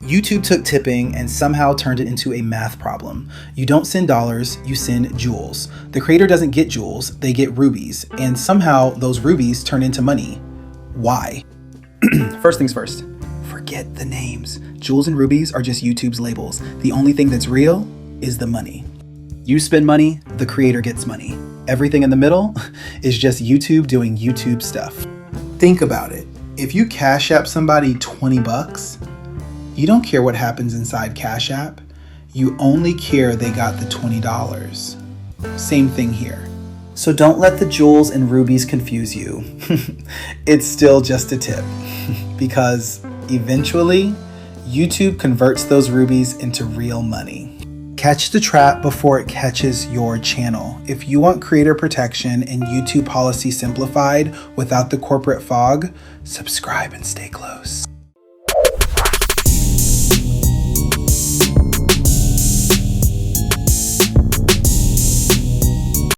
YouTube took tipping and somehow turned it into a math problem. You don't send dollars, you send jewels. The creator doesn't get jewels, they get rubies, and somehow those rubies turn into money. Why? First things first, forget the names. Jewels and rubies are just YouTube's labels. The only thing that's real is the money. You spend money, the creator gets money. Everything in the middle is just YouTube doing YouTube stuff. Think about it. If you Cash App somebody 20 bucks, you don't care what happens inside Cash App. You only care they got the $20. Same thing here. So don't let the jewels and rubies confuse you. It's still just a tip because eventually YouTube converts those rubies into real money. Catch the trap before it catches your channel. If you want creator protection and YouTube policy simplified without the corporate fog, subscribe and stay close.